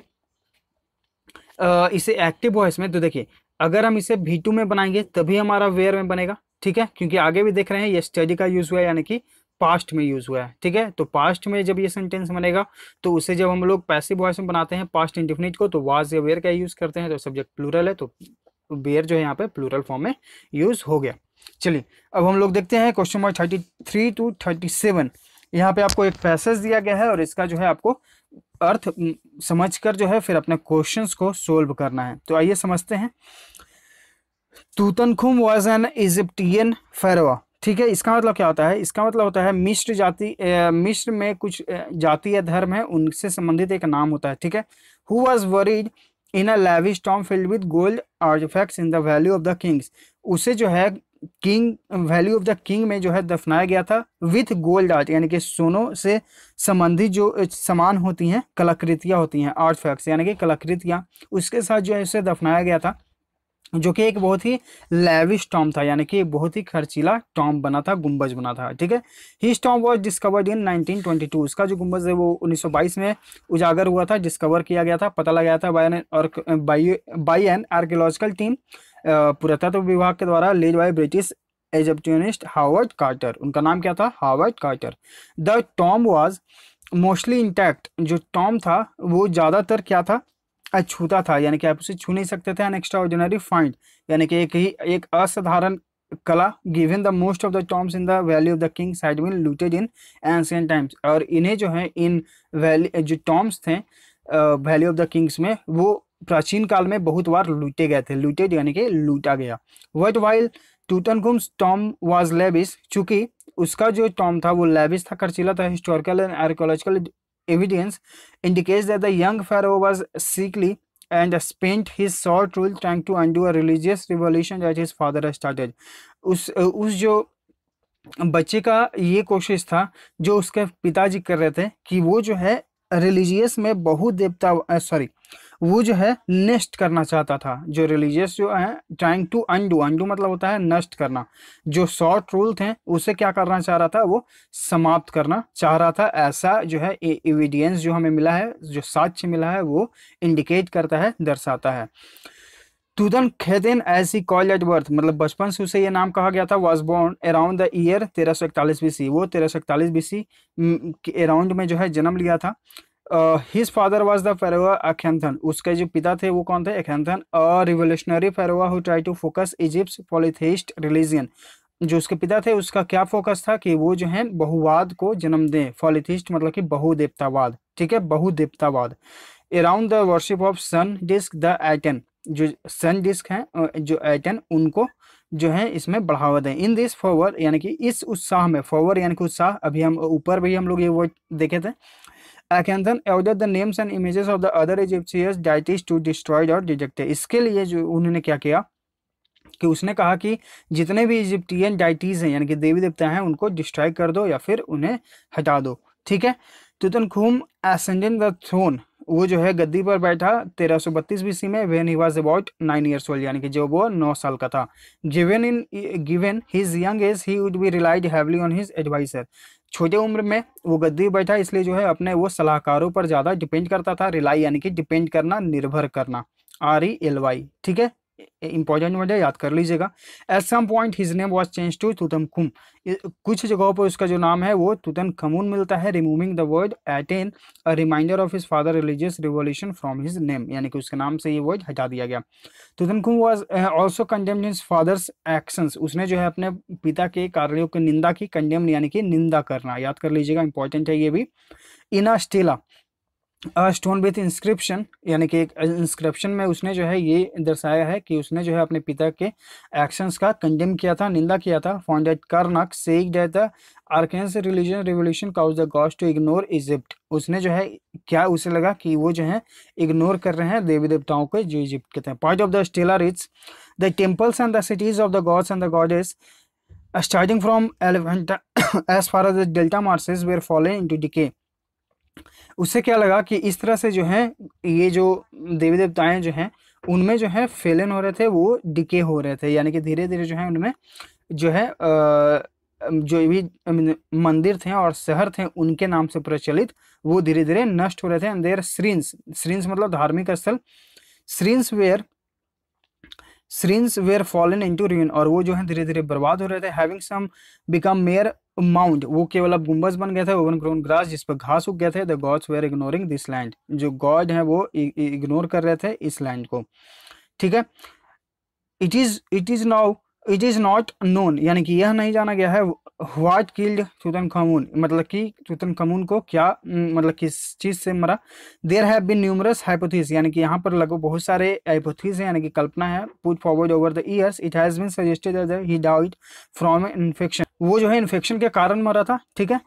इसे एक्टिव वॉइस में, तो देखिए अगर हम इसे V2 में बनाएंगे तभी हमारा वेयर में बनेगा, ठीक है, क्योंकि आगे भी देख रहे हैं ये स्टडी का यूज हुआ है यानी कि पास्ट में यूज हुआ है, ठीक है। तो पास्ट में जब ये सेंटेंस बनेगा तो उसे जब हम लोग पैसिव वॉइस में बनाते हैं पास्ट इंडेफिनिट को, तो वाज या वेयर का यूज करते हैं। तो सब्जेक्ट प्लूरल है तो वेयर जो है यहाँ पे प्लूरल फॉर्म में यूज हो गया। चलिए अब हम लोग देखते हैं क्वेश्चन नंबर 33 to 37। यहाँ पे आपको एक पैसेज दिया गया है और इसका जो है आपको अर्थ समझकर जो है फिर अपने क्वेश्चंस को सोल्व करना है। तो आइए समझते हैं। तूतनखुम वाज एन इजिप्टियन फेरोआ, ठीक है, इसका मतलब क्या होता है, इसका मतलब होता है मिस्र जाति, मिस्र में कुछ जाति या धर्म है उनसे संबंधित एक नाम होता है, ठीक है। Who was buried in a lavish tomb filled with gold artefacts in the valley of the kings, उसे जो है king valley of the king में जो है दफनाया गया था विथ गोल्ड आर्ट यानी कि सोनों से संबंधित जो सामान होती हैं, कलाकृतियां होती हैं, आर्टिफैक्ट्स यानी कि कलाकृतियां, उसके साथ जो है उसे दफनाया गया था, जो कि एक बहुत ही लेविश टॉम था यानी कि बहुत ही खर्चीला टॉम बना था, गुंबज बना था, ठीक है। His Tom was discovered in 1922, उसका जो गुंबज है वो 1922 में उजागर हुआ था, डिस्कवर किया गया था, पता लगाया था बाय एन आर्कियोलॉजिकल टीम, पुरातत्व विभाग के द्वारा, led by British Egyptianist Howard Carter, उनका नाम क्या था, Howard Carter. The tomb was mostly intact, जो टॉम था वो ज़्यादातर क्या था, अछूता था यानी कि आप उसे छू नहीं सकते थे। एन एक्स्ट्रा ऑर्डिनरी फाइंड यानी कि एक असाधारण कला, given the most of the tombs in the valley of the kings had been looted in ancient times, और इन्हें जो है इन वैली जो टॉम्स थे वैली ऑफ द किंग्स में वो प्राचीन काल में बहुत बार लूटे गए थे, लूटेड यानी कि लूटा गया। What while Tutankhamun's tomb was lavish, चूंकि उसका जो टॉम था वो लेविश था, खर्चीला था, historical and archaeological evidence indicates that the young pharaoh was sickly and spent his short rule trying to undo a religious revolution that his father had started। उस जो बच्चे का ये कोशिश था जो उसके पिताजी कर रहे थे कि वो जो है रिलीजियस में बहुत देवता वो जो है नष्ट करना चाहता था। जो रिलीजियस जो है ट्राइंग टू अंडू, अंडू मतलब होता है नष्ट करना। जो शॉर्ट रूल थे उसे क्या करना चाह रहा था, वो समाप्त करना चाह रहा था। ऐसा जो है एविडेंस जो हमें मिला है, जो साक्ष्य मिला है, वो इंडिकेट करता है, दर्शाता है। Tutankhaten as he called at birth, मतलब बचपन से उसे ये नाम कहा गया था, was born around the year 1341 BC. वो 1341 बीसी अराउंड में जो है जन्म लिया था। His father was the pharaoh Akhenaten, उसके जो पिता थे वो कौन थे, Akhenaten, a revolutionary pharaoh who try to focus Egypt polytheist religion. जो उसके पिता थे उसका क्या फोकस था कि वो जो है बहुवाद को जन्म दें। पॉलीथेइस्ट मतलब कि बहुदेवतावाद, ठीक है, बहुदेवतावाद। Around the worship of sun disc the Aten, जो सन डिस्क हैं जो एटन, उनको जो है इसमें बढ़ावा दें। इन दिस फॉरवर्ड यानी कि इस उत्साह में, फॉरवर्ड यानी कि उत्साह, अभी हम ऊपर भी हम लोग ये वर्ड देखे थे। Akhenaten ordered the names and images of the other Egyptian deities to destroyed और rejected। इसके लिए जो उन्होंने क्या किया कि उसने कहा कि जितने भी इजिप्टियन डाइटीज हैं यानी कि देवी देवता हैं उनको डिस्ट्रॉय कर दो या फिर उन्हें हटा दो, ठीक है। तुतनखुम असेंडेड द थ्रोन, वो जो है गद्दी पर बैठा 1332 बीसी में, when he was about 9 years old, यानी कि जब वो 9 साल का था। Given his young age he would be relied heavily on his adviser, छोटे उम्र में वो गद्दी पर बैठा इसलिए जो है अपने वो सलाहकारों पर ज़्यादा डिपेंड करता था। रिलाई यानी कि डिपेंड करना, निर्भर करना, RELY, ठीक है, इंपॉर्टेंट वर्ड है, याद कर लीजिएगा। At some point his name was change to Tutankhamun, कुछ जगहों पर उसका जो नाम है वो तुतनखमुन मिलता है। Removing the word Aten a reminder of his father religious revolution from his name, यानी कि उसके नाम से ये वर्ड हटा दिया गया। Tutankhamun was also condemned his father's actions, उसने जो है अपने पिता के कार्यों की निंदा की। कंडेम्ड यानी कि निंदा करना, याद कर लीजिएगा, इंपॉर्टेंट है ये भी। इन अ स्टेला स्टोन विथ इंस्क्रिप्शन, यानी कि एक इंस्क्रिप्शन में उसने जो है ये दर्शाया है कि उसने जो है अपने पिता के एक्शंस का कंडेम किया था, निंदा किया था। Found that Karnak saying that the आर्कन्स religion revolution cause the gods to ignore Egypt, उसने जो है क्या उसे लगा कि वो जो है इग्नोर कर रहे हैं देवी देवताओं को जो इजिप्ट के थे। Part of the stela writes the temples and the cities of the gods and the goddess starting from Elephanta as far as the delta marshes were fallen into decay. उससे क्या लगा कि इस तरह से जो है ये जो देवी देवताएं जो हैं उनमें जो है फेलन हो रहे थे, वो डिके हो रहे थे, यानी कि धीरे धीरे जो है उनमें जो है जो भी मंदिर थे और शहर थे उनके नाम से प्रचलित, वो धीरे धीरे नष्ट हो रहे थे। एंड देयर श्रीन्स, श्रीन्स मतलब धार्मिक स्थल, श्रीन्स वेयर फॉलन इनटू ruin, और वो जो है धीरे धीरे बर्बाद हो रहे थे। Having some become mere mount, वो केवल अब गुंबज बन गए थे। ओवन ग्रोन ग्रास, जिस पर घास उग गए थे। The gods were ignoring this land, जो गॉड है वो इग्नोर कर रहे थे इस लैंड को, ठीक है। इट इज नॉट नोन, यानी कि यह नहीं जाना गया है व्हाट किल्ड तुतनखामुन, मतलब कि तुतनखामुन को क्या मतलब किस चीज से मरा। There have been numerous hypothesis, यानी कि यहाँ पर लगभग बहुत सारे हाइपोथेसिस हैं, यानी कि कल्पना है। Put forward over the years it has been suggested that he died from infection, वो जो है इन्फेक्शन के कारण मरा था, ठीक है।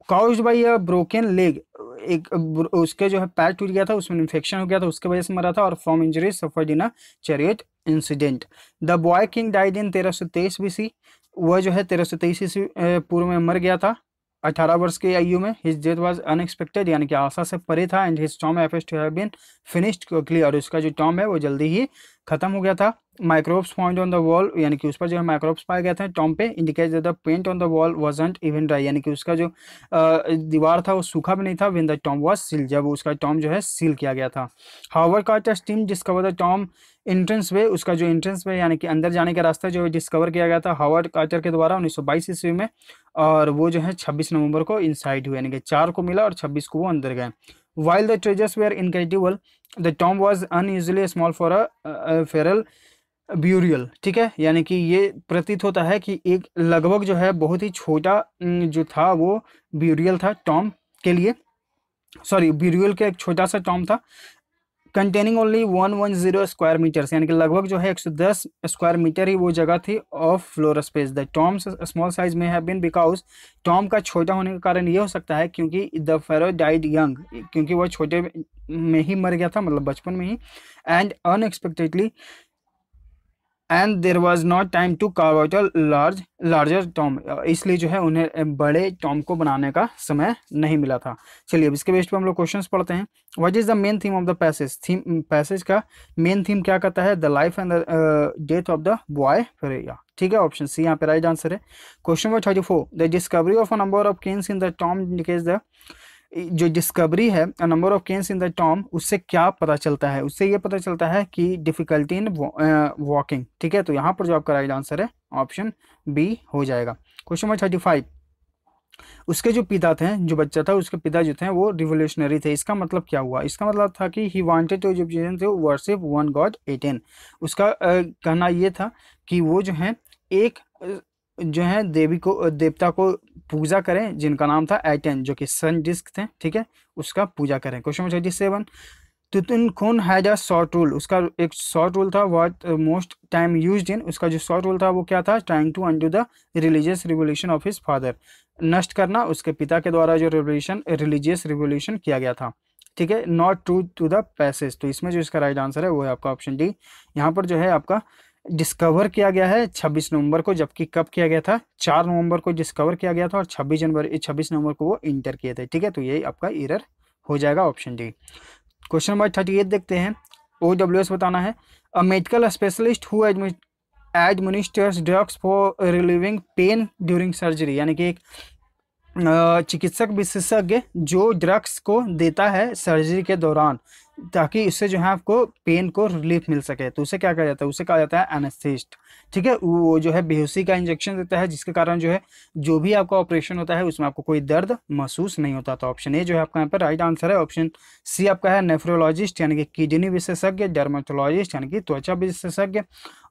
Caused by a broken leg, एक उसके जो है पैर टूट गया था, उसमें इन्फेक्शन हो गया था, उसके वजह से मरा था। और from injuries suffered in a chariot incident. The boy king died in 1323 BC, वह जो है 1323 ईस्वी पूर्व में मर गया था 18 वर्ष की आयु में। हिज डेथ वाज अनएक्सपेक्टेड, यानी कि आशा से परे था। And his tomb efforts to have been finished quickly, और उसका जो टॉम है वो जल्दी ही खत्म हो गया था। Microbes found on the wall, यानी कि उस पर जो है माइक्रोब्स पाए गए थे टॉम पे। Indicate the paint on the wall wasn't even dry, यानी कि उसका जो दीवार था वो सूखा भी नहीं था। When the tomb was seal, जब उसका टॉम जो है सील किया गया था। Howard Carter's team discover the tomb entrance way, उसका जो एंट्रेंस वे यानी कि अंदर जाने का रास्ता जो डिस्कवर किया गया था हार्वर्ड कार्टर के द्वारा 1922 ईस्वी में। और वो जो है 26 नवंबर को इनसाइड हुए, यानी कि 4 को मिला और 26 को वो अंदर गए। While the treasures were incredible the tomb was unusually small for a pharaoh burial, ठीक है, यानी कि ये प्रतीत होता है कि एक लगभग जो है बहुत ही छोटा जो था वो ब्यूरियल था टॉम के लिए, सॉरी ब्यूरियल का एक छोटा सा टॉम था। कंटेनिंग ओनली 110 स्क्वायर मीटर्स, यानी कि लगभग जो है 110 स्क्वायर मीटर ही वो जगह थी of floor space. The Tom's small size में हैव बीन बिकॉज, टॉम का छोटा होने का कारण ये हो सकता है क्योंकि द फेरो डाइड यंग, क्योंकि वह छोटे में ही मर गया था, मतलब बचपन में ही। And unexpectedly and there was not time to carve out a larger tomb, इसलिए जो है उन्हें बड़े टॉम को बनाने का समय नहीं मिला था। चलिए अब इसके बेस पे हम लोग क्वेश्चंस पढ़ते हैं। What is the main theme of the passage, theme passage का मेन थीम क्या कहता है, the life and the death of the boy pharaoh, ठीक है, ऑप्शन सी यहाँ पे राइट आंसर है। Question number 34, the discovery of a number of canes in the tomb indicates the, जो डिस्कवरी है number of canes in the tomb, उससे क्या पता चलता है, उससे ये पता चलता है कि डिफिकल्टी इन वॉकिंग, ठीक है, तो यहाँ पर जो आपका राइट आंसर है ऑप्शन बी हो जाएगा। क्वेश्चन नंबर 35, उसके जो पिता थे, जो बच्चा था उसके पिता जो थे वो रिवोल्यूशनरी थे, इसका मतलब क्या हुआ, इसका मतलब था कि ही वांटेड टू जो वर्शिप वन गॉड 18, उसका कहना ये था कि वो जो है एक जो है देवी को देवता को पूजा करें जिनका नाम था एटेन, जो कि सन डिस्क थे, ठीक है, उसका पूजा करें। Question number 37, Tutankhamun had a short rule, उसका एक शॉर्ट रूल था, what most time used in, उसका जो शॉर्ट रूल था वो क्या था, trying to undo the religious revolution of his father, नष्ट करना उसके पिता के द्वारा जो रिलीजियस रिवोल्यूशन किया गया था, ठीक है, not true to the passage, तो इसमें जो इसका राइट आंसर है वो है आपका ऑप्शन डी। यहाँ पर जो है आपका डिस्कवर किया गया है 26 नवंबर को, जबकि कब किया गया था, 4 नवंबर को डिस्कवर किया गया था और 26 नवंबर को वो इंटर किए थे, ठीक है, तो यही आपका एरर हो जाएगा ऑप्शन डी। क्वेश्चन नंबर 38 देखते हैं, OWS बताना है, a medical specialist who administers drugs for relieving pen during surgery, यानी कि एक चिकित्सक विशेषज्ञ जो ड्रग्स को देता है सर्जरी के दौरान ताकि इससे जो है आपको पेन को रिलीफ मिल सके, तो उसे क्या कहा जाता है, उसे कहा जाता है एनेस्थेसिस्ट, ठीक है, वो जो है बेहोशी का इंजेक्शन देता है जिसके कारण जो है जो भी आपका ऑपरेशन होता है उसमें आपको कोई दर्द महसूस नहीं होता, तो ऑप्शन ए जो है आपका यहाँ पर राइट आंसर है। ऑप्शन सी आपका है नेफ्रोलॉजिस्ट यानी कि किडनी विशेषज्ञ, डर्मेटोलॉजिस्ट यानी कि त्वचा विशेषज्ञ,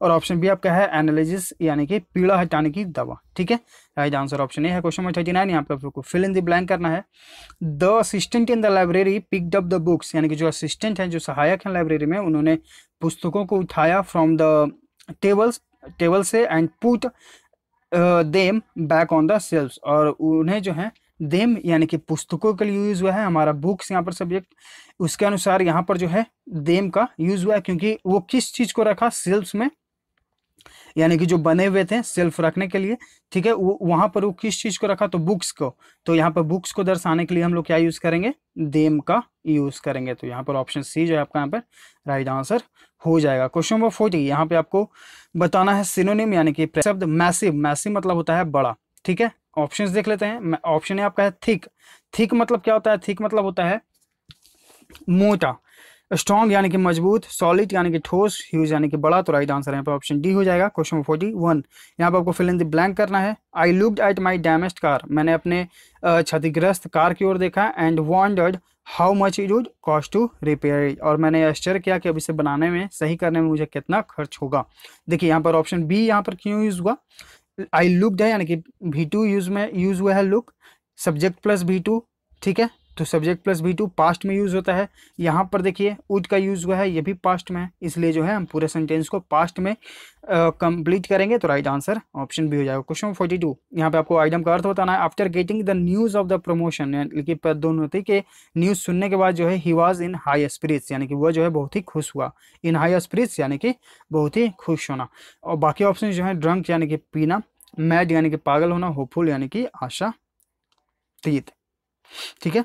और ऑप्शन बी आपका है एनालिसिस यानी कि पीड़ा हटाने की दवा, ठीक है, राइट आंसर ऑप्शन ए है। क्वेश्चन नंबर 39, यहाँ पे आपको फिल इन द ब्लैंक करना है, the assistant in the library picked up the books, यानी कि जो असिस्टेंट है, जो सहायक है लाइब्रेरी में, उन्होंने पुस्तकों को उठाया फ्रॉम द टेबल से and put them back on the shelves, और उन्हें जो है देम यानी कि पुस्तकों के लिए यूज हुआ है, हमारा बुक्स यहाँ पर सब्जेक्ट, उसके अनुसार यहाँ पर जो है देम का यूज हुआ है, क्योंकि वो किस चीज को रखा शेल्फ्स में, यानी कि जो बने हुए थे सेल्फ रखने के लिए, ठीक है, वो वहां पर वो किस चीज को रखा, तो बुक्स को, तो यहाँ पर बुक्स को दर्शाने के लिए हम लोग क्या यूज करेंगे, देम का यूज करेंगे, तो यहाँ पर ऑप्शन सी जो है आपका यहाँ पर राइट आंसर हो जाएगा। क्वेश्चन नंबर 40, यहाँ पे आपको बताना है सिनोनिम यानी कि शब्द मैसिव, मैसिव मतलब होता है बड़ा, ठीक है, ऑप्शंस देख लेते हैं। ऑप्शन ए आपका है थिक, थिक मतलब क्या होता है, थिक मतलब होता है मोटा, स्ट्रॉन्ग यानी कि मजबूत, सॉलिड यानी कि ठोस, ह्यूज यानी कि बड़ा, तो राइट आंसर यहाँ पे ऑप्शन डी हो जाएगा। क्वेश्चन 41, यहाँ पे आपको फिल इन द ब्लैंक करना है, I looked at my damaged car, मैंने अपने क्षतिग्रस्त कार की ओर देखा, and wondered how much it would cost to repair it, और मैंने आश्चर्य किया कि अब इसे बनाने में, सही करने में मुझे कितना खर्च होगा। देखिए यहाँ पर ऑप्शन बी यहाँ पर क्यों यूज हुआ, आई लुक्ड है यानी कि V2 यूज हुआ है लुक, सब्जेक्ट प्लस V2, ठीक है, तो सब्जेक्ट प्लस V2 पास्ट में यूज होता है, यहाँ पर देखिए वुड का यूज हुआ है, ये भी पास्ट में है, इसलिए जो है हम पूरे सेंटेंस को पास्ट में कंप्लीट करेंगे, तो राइट आंसर ऑप्शन बी हो जाएगा। क्वेश्चन 42, यहाँ पे आपको आइटम का अर्थ बताना है, after getting the news of the promotion, यानी कि पदोन्नति के न्यूज सुनने के बाद जो है he was in high spirits, यानी कि वह जो है बहुत ही खुश हुआ, इन हाई स्पिरिट्स यानी कि बहुत ही खुश होना, और बाकी ऑप्शन जो है ड्रंक यानी कि पीना, मैड यानी कि पागल होना, होपफुल यानी कि आशातीत, ठीक है।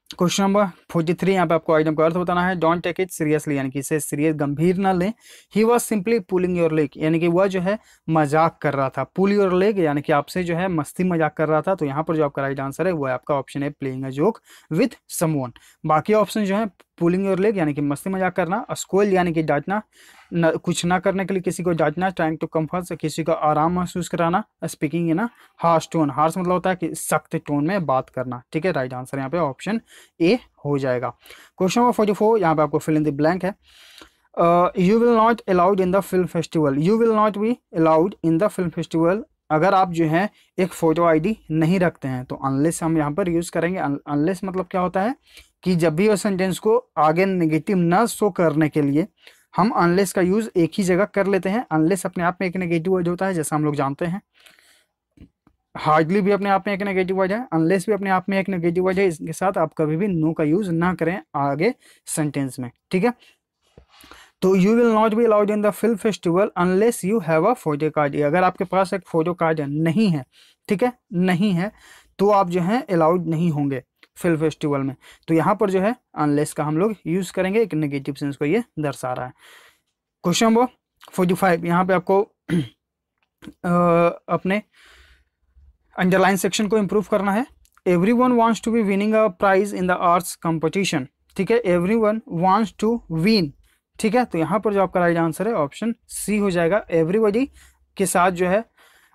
क्वेश्चन नंबर 43, यहाँ पे आपको आइटम का अर्थ बताना है, डोंट टेक इट सीरियसली, यानी कि इसे सीरियस गंभीर ना लें, he was simply pulling your leg, यानी कि वह जो है मजाक कर रहा था, पुल योर लेग यानी कि आपसे जो है मस्ती मजाक कर रहा था, तो यहाँ पर जो आपका राइट आंसर है वो है आपका ऑप्शन है playing a joke with someone. बाकी ऑप्शन जो है पुलिंग योर लेग यानी कि मस्ती मजाक करना, स्कोल यानी कि डांटना, कुछ ना करने के लिए किसी को डांटना, ट्राइंग टू कम्फर्ट किसी को आराम महसूस कराना, speaking in a harsh tone, harsh मतलब होता है कि सख्त टोन में बात करना, ठीक है, राइट आंसर यहाँ पे ऑप्शन ए हो जाएगा। क्वेश्चन नंबर 44, यहाँ पे आपको फिल इन द ब्लैंक है, you will not allowed in the film festival, you will not be allowed in the film festival, अगर आप जो है एक फोटो आईडी नहीं रखते हैं, तो अनलेस हम यहाँ पर यूज करेंगे, अनलेस मतलब क्या होता है कि जब भी उस सेंटेंस को आगे नेगेटिव ना शो करने के लिए हम अनलेस का यूज एक ही जगह कर लेते हैं, अनलेस अपने आप में एक नेगेटिव वर्ड होता है जैसा हम लोग जानते हैं, हार्डली भी अपने आप में एक नेगेटिव वर्ड है, अनलेस भी अपने आप में एक नेगेटिव वर्ड है, इसके साथ आप कभी भी नो का यूज ना करें आगे सेंटेंस में, ठीक है। तो you will not be allowed in the film festival unless you have a photo card. अगर आपके पास एक फोटो कार्ड नहीं है, ठीक है, नहीं है, तो आप जो है अलाउड नहीं होंगे फिल्म फेस्टिवल में। तो यहाँ पर जो है अनलेस का हम लोग यूज करेंगे, एक नेगेटिव सेंस को ये दर्शा रहा है। क्वेश्चन नंबर 45, यहाँ पे आपको अपने अंडरलाइन सेक्शन को इंप्रूव करना है। Everyone wants to be winning a prize in the arts competition, ठीक है, एवरीवन वांट्स टू विन, ठीक है। तो यहाँ पर जो आपका राइट आंसर है ऑप्शन सी हो जाएगा। एवरीबॉडी के साथ जो है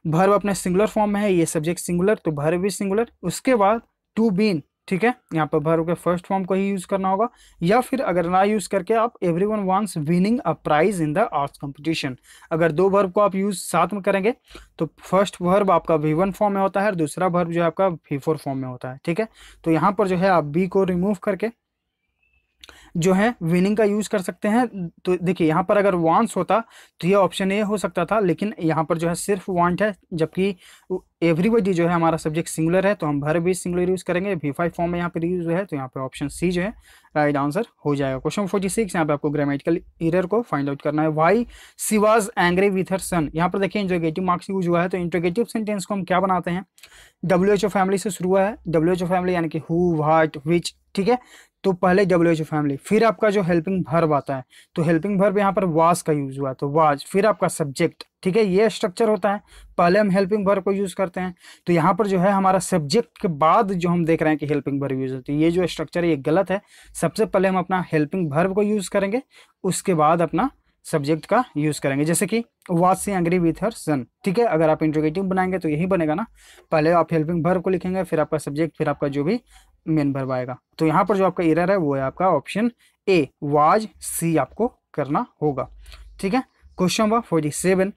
वर्ब अपने सिंगुलर फॉर्म में है, ये सब्जेक्ट सिंगुलर तो वर्ब भी सिंगुलर, उसके बाद टू बीन, ठीक है, यहाँ पर वर्ब के फर्स्ट फॉर्म को ही यूज करना होगा, या फिर अगर ना यूज करके आप everyone wants winning a prize in the arts competition. अगर दो वर्ब को आप यूज साथ में करेंगे तो फर्स्ट वर्ब आपका V1 फॉर्म में होता है और दूसरा वर्ब जो है आपका V4 फॉर्म में होता है, ठीक है। तो यहाँ पर जो है आप बी को रिमूव करके जो है विनिंग का यूज कर सकते हैं। तो देखिए यहाँ पर अगर वांट्स होता तो ये ऑप्शन ए हो सकता था, लेकिन यहाँ पर जो है सिर्फ वांट है, जबकि एवरीबॉडी जो है हमारा सब्जेक्ट सिंगुलर है तो हम भर भी सिंगुलर यूज करेंगे, V5 फॉर्म में यहाँ पे यूज है, तो यहाँ पे ऑप्शन सी जो है राइट आंसर हो जाएगा। क्वेश्चन 46, यहाँ पे आपको ग्रामेटिकल एरर को फाइंड आउट करना है। Why she was angry with her son, यहाँ पर देखिए इंट्रोगेटिव मार्क्स यूज हुआ है, तो इंट्रोगेटिव सेंटेंस को हम क्या बनाते हैं, WHO फैमिली से शुरू हुआ है, WHO फैमिली यानी कि हु, व्हाट, विच, ठीक है। तो पहले WHO फैमिली, फिर आपका जो हेल्पिंग वर्ब आता है, तो हेल्पिंग वर्ब यहाँ पर वाज का यूज हुआ, तो वाज, फिर आपका सब्जेक्ट, ठीक है, ये स्ट्रक्चर होता है। पहले हम हेल्पिंग वर्ब को यूज करते हैं, तो यहाँ पर जो है हमारा सब्जेक्ट के बाद जो हम देख रहे हैं कि हेल्पिंग वर्ब यूज होती है, ये जो स्ट्रक्चर है ये गलत है। सबसे पहले हम अपना हेल्पिंग वर्ब को यूज करेंगे, उसके बाद अपना सब्जेक्ट का यूज करेंगे। जैसे कि was she angry with her son, ठीक है, अगर आप इंट्रोगेटिव बनाएंगे तो यही बनेगा ना, पहले आप हेल्पिंग वर्ब को लिखेंगे, फिर आपका सब्जेक्ट, फिर आपका जो भी मेन वर्ब आएगा। तो यहाँ पर जो आपका एरर है वो है आपका ऑप्शन ए, वाज सी आपको करना होगा, ठीक है। क्वेश्चन नंबर 47,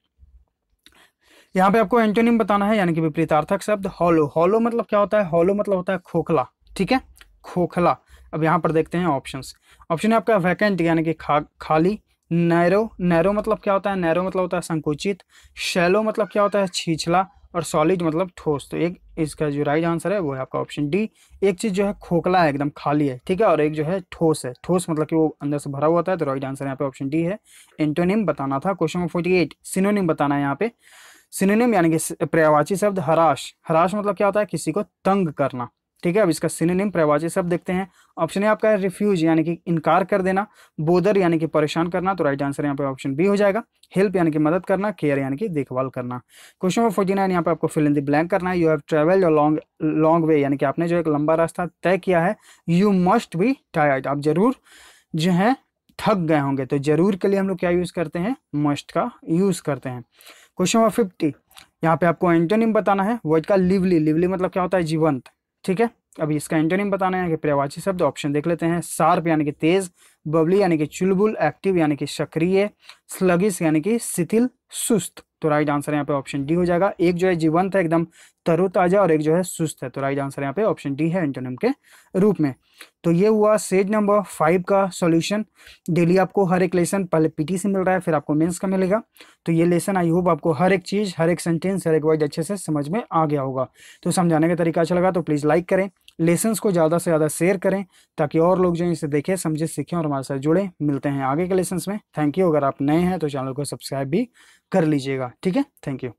यहाँ पे आपको एंटोनिम बताना है, यानी कि विपरीतार्थक शब्द। हॉलो, हॉलो मतलब क्या होता है, हॉलो मतलब होता है खोखला, ठीक है, खोखला। अब यहाँ पर देखते हैं ऑप्शंस। ऑप्शन है आपका वैकेंट यानी कि खाली, नैरो, नैरो मतलब क्या होता है, नैरो मतलब होता है संकुचित, शैलो मतलब क्या होता है छिछला, और सॉलिड मतलब ठोस। तो एक इसका जो राइट आंसर है वो है आपका ऑप्शन डी। एक चीज जो है खोखला है, एकदम खाली है, ठीक है, और एक जो है ठोस है, ठोस मतलब कि वो अंदर से भरा हुआ होता है, तो राइट आंसर यहाँ पे ऑप्शन डी है। एंटोनिम बताना था। क्वेश्चन नंबर 48, सिनोनिम बताना है यहाँ पे। सिनोनिम यानी कि पर्यायवाची शब्द हराश, हराश मतलब क्या होता है, किसी को तंग करना, ठीक है। अब इसका सिनोनिम पर्यायवाची शब्द देखते हैं। ऑप्शन है आपका रिफ्यूज यानी कि इनकार कर देना, बोदर यानी कि परेशान करना, तो राइट आंसर यहाँ पे ऑप्शन बी हो जाएगा। हेल्प यानी कि मदद करना, केयर यानी कि देखभाल करना। क्वेश्चन नंबर 49, यहाँ पे आपको फिल इन द ब्लैंक करना है। You have travelled a long way, यानी कि आपने जो एक लंबा रास्ता तय किया है। यू मस्ट बी टायर्ड, आप जरूर जो है थक गए होंगे, तो जरूर के लिए हम लोग क्या यूज करते हैं, मस्ट का यूज करते हैं। क्वेश्चन नंबर 50, यहाँ पे आपको एंटोनिम बताना है। वर्ड का लिवली, लिवली मतलब क्या होता है, जीवंत, ठीक है। अभी इसका एंटोनिम बताना है कि पर्यायवाची शब्द। ऑप्शन देख लेते हैं। शार्प यानी कि तेज, बबली यानी कि चुलबुल, एक्टिव यानी कि सक्रिय, स्लगिश यानी कि शिथिल, सुस्त। तो राइट आंसर यहाँ पे ऑप्शन डी हो जाएगा। एक जो है जीवंत है एकदम तरोताजा, और एक जो है सुस्त है, तो राइट आंसर यहाँ पे ऑप्शन डी है एंटोनिम के रूप में। तो ये हुआ सेट नंबर 5 का सॉल्यूशन। डेली आपको हर एक लेसन पहले पीटी से मिल रहा है, फिर आपको मेंस का मिलेगा। तो ये लेसन आई होप आपको हर एक चीज, हर एक सेंटेंस, हर एक वर्ड अच्छे से समझ में आ गया होगा। तो समझाने का तरीका अच्छा लगा तो प्लीज लाइक करें, लेसन्स को ज़्यादा से ज़्यादा शेयर करें, ताकि और लोग जो इसे देखें, समझे, सीखें और हमारे साथ जुड़े। मिलते हैं आगे के लेसन्स में। Thank you. अगर आप नए हैं तो चैनल को सब्सक्राइब भी कर लीजिएगा, ठीक है। Thank you.